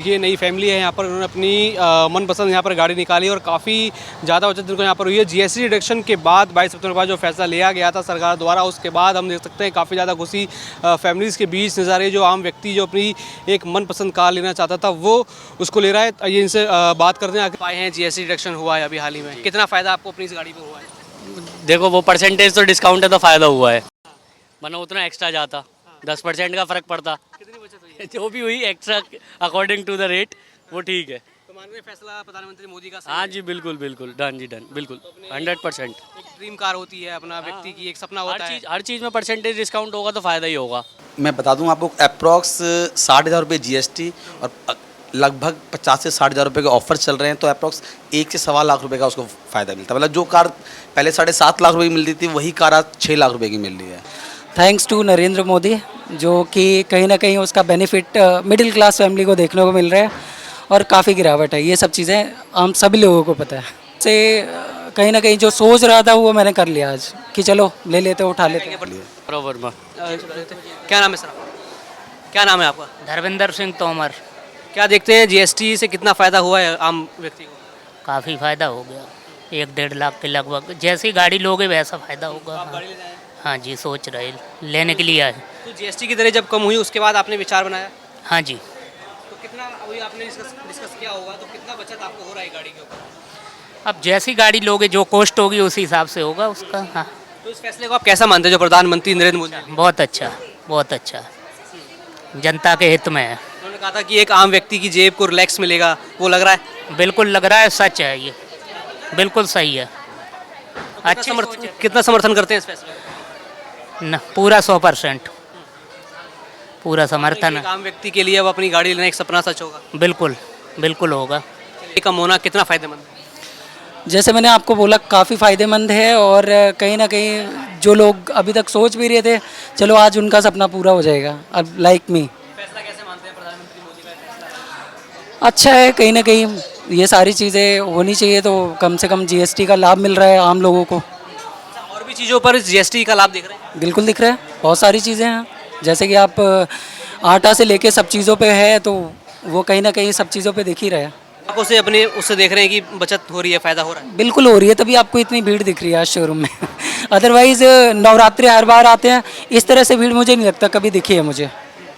ये नई फैमिली है यहाँ पर, उन्होंने अपनी मनपसंद यहाँ पर गाड़ी निकाली और काफ़ी ज़्यादा बचत जिनको यहाँ पर हुई है। जीएसटी रिडक्शन के बाद 22 सितंबर के बाद जो फैसला लिया गया था सरकार द्वारा, उसके बाद हम देख सकते हैं काफ़ी ज़्यादा खुशी फैमिलीज़ के बीच नज़र आ रही है। जो आम व्यक्ति जो अपनी एक मनपसंद कार लेना चाहता था वो उसको ले रहा है। ये इनसे बात करते हैं। आगे आए हैं, जीएसटी रिडक्शन हुआ है अभी हाल ही में, कितना फ़ायदा आपको अपनी इस गाड़ी पर हुआ है? देखो वो परसेंटेज तो डिस्काउंट है तो फ़ायदा हुआ है, वरना उतना एक्स्ट्रा जाता 10% का फ़र्क पड़ता। कितनी बचत हुई है? जो भी हुई extra according to the rate वो ठीक है। तो मान रहे फैसला प्रधानमंत्री मोदी का हाँ जी बिल्कुल बिल्कुल डन जी डन बिल्कुल 100%। एक ड्रीम कार होती है, अपना व्यक्ति की एक सपना होता है। हर चीज़ में परसेंटेज डिस्काउंट होगा तो फ़ायदा ही होगा। मैं बता दूं आपको, अप्रॉक्स 60,000 रुपये जीएसटी और लगभग 50 से 60,000 रुपये के ऑफर चल रहे हैं, तो अप्रॉक्स 1 से सवा लाख रुपये का उसको फ़ायदा मिलता है। मतलब जो कार पहले 7.5 लाख रुपये की मिलती थी वही कार आज 6 लाख रुपये की मिल रही है। थैंक्स टू नरेंद्र मोदी, जो कि कहीं ना कहीं उसका बेनिफिट मिडिल क्लास फैमिली को देखने को मिल रहा है और काफ़ी गिरावट है। ये सब चीज़ें हम सभी लोगों को पता है। से कहीं ना कहीं जो सोच रहा था वो मैंने कर लिया आज कि चलो ले लेते उठा लेते। वर्मा। क्या नाम है सर आपका? क्या नाम है आपका? धर्मेंद्र सिंह तोमर। क्या देखते हैं जीएसटी से कितना फ़ायदा हुआ है आम व्यक्ति को? काफ़ी फ़ायदा हो गया, 1-1.5 लाख के लगभग। जैसी गाड़ी लोगे वैसा फ़ायदा होगा। हाँ, हाँ जी, सोच रहे लेने के लिए आए। तो जीएसटी की दरें जब कम हुई उसके बाद आपने विचार बनाया, हाँ जी, तो कितना अभी आपने डिस्कस किया होगा, तो कितना बचत आपको हो रहा है गाड़ी के ऊपर? अब जैसी गाड़ी लोगे जो कॉस्ट होगी उसी हिसाब से होगा उसका। हाँ, तो इस फैसले को आप कैसा मानते हैं जो प्रधानमंत्री नरेंद्र मोदी ने? बहुत अच्छा, बहुत अच्छा, जनता के हित में है। उन्होंने कहा था कि एक आम व्यक्ति की जेब को रिलैक्स मिलेगा, वो लग रहा है? बिल्कुल लग रहा है, सच है ये, बिल्कुल सही है। अच्छी सोच है। कितना समर्थन करते हैं इस फैसले को? न, पूरा 100%, पूरा समर्थन एक है। आम व्यक्ति के लिए अब अपनी गाड़ी लेना एक सपना सच होगा। बिल्कुल बिल्कुल होगा। ये कम होना कितना फ़ायदेमंद है? जैसे मैंने आपको बोला, काफ़ी फ़ायदेमंद है और कहीं ना कहीं जो लोग अभी तक सोच भी रहे थे, चलो आज उनका सपना पूरा हो जाएगा। अब लाइक मी फैसला कैसे मानते हैं प्रधानमंत्री मोदी का फैसला? अच्छा है। कहीं ना कहीं ये सारी चीज़ें होनी चाहिए, तो कम से कम जीएसटी का लाभ मिल रहा है आम लोगों को। और भी चीज़ों पर जीएसटी का लाभ दिख रहा है? बिल्कुल दिख रहा है, बहुत सारी चीज़ें हैं। जैसे कि आप आटा से लेके सब चीज़ों पे है, तो वो कहीं ना कहीं सब चीज़ों पे दिख ही रहा है। आप उसे अपने उससे देख रहे हैं कि बचत हो रही है, फ़ायदा हो रहा है? बिल्कुल हो रही है, तभी आपको इतनी भीड़ दिख रही है आज शोरूम में। अदरवाइज़ नवरात्रि हर बार आते हैं, इस तरह से भीड़ मुझे नहीं लगता कभी दिखी है मुझे।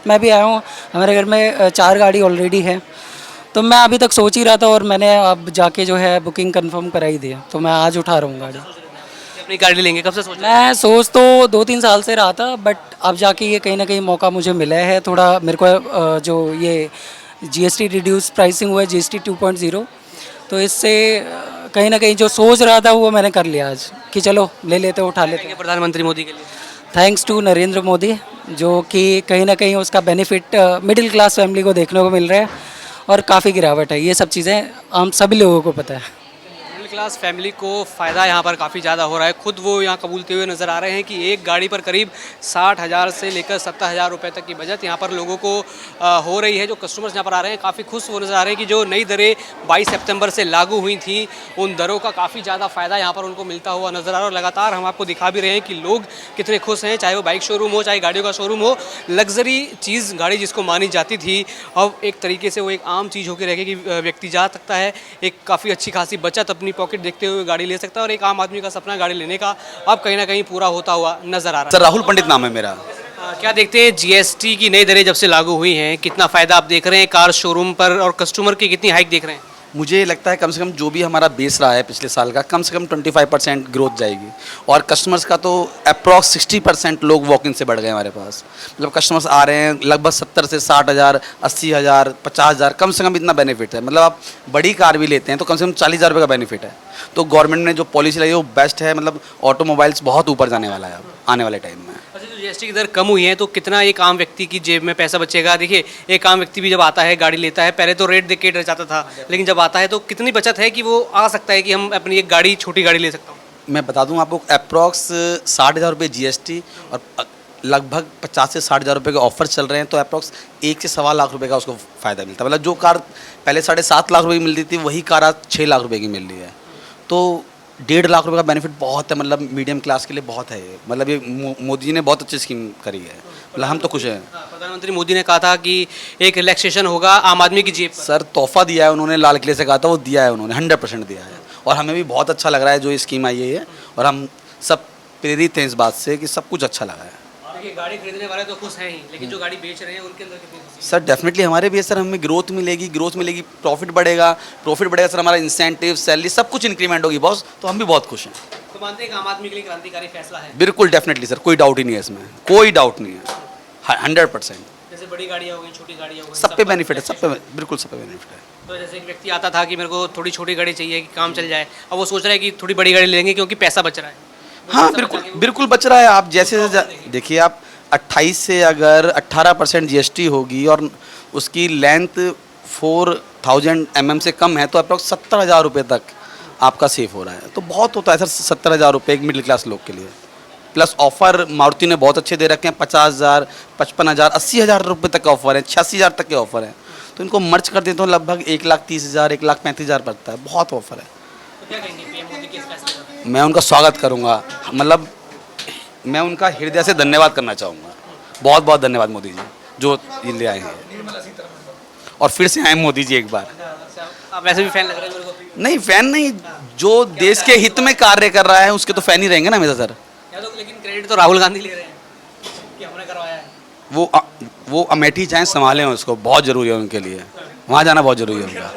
मैं भी आया हूँ, हमारे घर में 4 गाड़ी ऑलरेडी है, तो मैं अभी तक सोच ही रहा था और मैंने अब जाके जो है बुकिंग कंफर्म कराई दी है, तो मैं आज उठा रहा हूँ गाड़ी। अपनी गाड़ी लेंगे, कब से सोच रहे हैं? मैं सोच तो 2-3 साल से रहा था, बट अब जाके ये कहीं ना कहीं मौका मुझे मिला है। थोड़ा मेरे को जो ये जीएसटी रिड्यूस प्राइसिंग हुआ है, जीएसटी 2.0, तो इससे कहीं ना कहीं जो सोच रहा था वो मैंने कर लिया आज कि चलो ले लेते उठा लेते। प्रधानमंत्री मोदी के लिए थैंक्स टू नरेंद्र मोदी, जो कि कहीं ना कहीं उसका बेनिफिट मिडिल क्लास फैमिली को देखने को मिल रहा है और काफ़ी गिरावट है। ये सब चीज़ें हम सभी लोगों को पता है। मिडिल क्लास फैमिली को फ़ायदा यहाँ पर काफ़ी ज़्यादा हो रहा है। खुद वो यहाँ कबूलते हुए नज़र आ रहे हैं कि एक गाड़ी पर करीब 60,000 से लेकर 70,000 रुपये तक की बचत यहाँ पर लोगों को हो रही है। जो कस्टमर्स यहाँ पर आ रहे हैं काफ़ी खुश वो नज़र आ रहे हैं कि जो नई दरें 22 सितंबर से लागू हुई थी, उन दरों का काफ़ी ज़्यादा फ़ायदा यहाँ पर उनको मिलता हुआ नज़र आ रहा है। और लगातार हम आपको दिखा भी रहे हैं कि लोग कितने खुश हैं, चाहे वो बाइक शोरूम हो, चाहे गाड़ियों का शोरूम हो। लग्जरी चीज़ गाड़ी जिसको मानी जाती थी, अब एक तरीके से वो एक आम चीज़ होकर रह गई कि व्यक्ति जा सकता है, एक काफ़ी अच्छी खासी बचत अपनी पॉकेट देखते हुए गाड़ी ले सकता है, और एक आम आदमी का सपना गाड़ी लेने का अब कहीं ना कहीं पूरा होता हुआ नजर आ रहा है। सर राहुल पंडित नाम है मेरा। क्या देखते हैं जीएसटी की नई दरें जब से लागू हुई हैं, कितना फ़ायदा आप देख रहे हैं कार शोरूम पर, और कस्टमर की कितनी हाइक देख रहे हैं? मुझे लगता है कम से कम जो भी हमारा बेस रहा है पिछले साल का, कम से कम 25% ग्रोथ जाएगी। और कस्टमर्स का तो अप्रॉक्स 60% लोग वॉक इन से बढ़ गए हमारे पास। मतलब कस्टमर्स आ रहे हैं लगभग 70 से 60,000, 80,000, 50,000, कम से कम इतना बेनिफिट है। मतलब आप बड़ी कार भी लेते हैं तो कम से कम 40,000 रुपये का बेनिफिट है। तो गवर्नमेंट ने जो पॉलिसी लाई है वो बेस्ट है। मतलब ऑटोमोबाइल्स बहुत ऊपर जाने वाला है अब आने वाले टाइम में। अच्छा, जो जीएसटी की दर कम हुई है तो कितना एक आम व्यक्ति की जेब में पैसा बचेगा? देखिए, एक आम व्यक्ति भी जब आता है गाड़ी लेता है, पहले तो रेट देख के डर जाता था, लेकिन जब आता है तो कितनी बचत है कि वो आ सकता है कि हम अपनी एक गाड़ी, छोटी गाड़ी ले सकता हूँ? मैं बता दूं आपको, अप्रॉक्स 60,000 रुपये जीएसटी और लगभग 50 से 60,000 रुपये के ऑफर चल रहे हैं, तो अप्रॉक्स 1 से सवा लाख रुपये का उसको फ़ायदा मिलता है। मतलब जो कार पहले 7.5 लाख रुपये की मिलती थी वही कार आज 6 लाख रुपये की मिल रही है। तो 1.5 लाख रुपए का बेनिफिट बहुत है, मतलब मीडियम क्लास के लिए बहुत है ये। मतलब ये मोदी जी ने बहुत अच्छी स्कीम करी है, मतलब हम तो खुश हैं। प्रधानमंत्री मोदी ने कहा था कि एक रिलैक्सेशन होगा आम आदमी की जेब पर। सर तोहफा दिया है उन्होंने, लाल किले से कहा था, वो दिया है उन्होंने, 100% दिया है। और हमें भी बहुत अच्छा लग रहा है जो ये स्कीम आई है ये, और हम सब प्रेरित हैं इस बात से कि सब कुछ अच्छा लगा है। देखिए गाड़ी खरीदने वाले तो खुश हैं ही, लेकिन जो गाड़ी बेच रहे हैं उनके अंदर कितनी खुशी है? सर डेफिनेटली हमारे भी है सर, हमें ग्रोथ मिलेगी, प्रॉफिट बढ़ेगा सर, हमारा इंसेंटिव, सैलरी सब कुछ इंक्रीमेंट होगी बॉस, तो हम भी बहुत खुश हैं। तो मानते हैं कि आम आदमी के लिए क्रांतिकारी फैसला है। बिल्कुल डेफिनेटली सर, कोई डाउट ही नहीं है इसमें, कोई डाउट नहीं है, 100%। जैसे बड़ी गाड़ियाँ हो गई, छोटी गाड़ियाँ हो गई, सब पे बेनिफिट है, सब पे बिल्कुल सब पे बेनिफिट है। तो जैसे एक व्यक्ति आता था कि मेरे को थोड़ी छोटी गाड़ी चाहिए कि काम चल जाए, अब वो सोच रहा है कि थोड़ी बड़ी गाड़ी लेंगे क्योंकि पैसा बच रहा है। हाँ बिल्कुल बच रहा है। आप जैसे देखिए, आप 28 से अगर 18% GST होगी और उसकी लेंथ 4000 mm से कम है, तो अप्रॉक्स 70,000 रुपये तक आपका सेफ हो रहा है। तो बहुत होता है सर 70,000 रुपये एक मिडिल क्लास लोग के लिए। प्लस ऑफर मारुति ने बहुत अच्छे दे रखे हैं, 50,000, 55,000, 80,000 रुपये तक का ऑफर है, 86,000 तक के ऑफर है। तो इनको मर्ज कर देते हो लगभग 1,30,000, 1,35,000 पड़ता है, बहुत ऑफर है। तो क्या कहेंगे पीएम मोदी के इस फैसले पर? मैं उनका स्वागत करूंगा, मतलब मैं उनका हृदय से धन्यवाद करना चाहूँगा। बहुत बहुत धन्यवाद मोदी जी जो ये ले आए हैं, और फिर से आए मोदी जी एक बार। आप वैसे भी फैन लग रहे हैं मेरे को। नहीं फैन नहीं, जो देश के हित में कार्य कर रहा है उसके तो फैन ही रहेंगे ना हमेशा सर। या तो लेकिन क्रेडिट तो राहुल गांधी ले रहे हैं कि हमने करवाया है। वो अमेठी चाहे संभालें उसको, बहुत ज़रूरी है उनके लिए, वहाँ जाना बहुत ज़रूरी है उनका।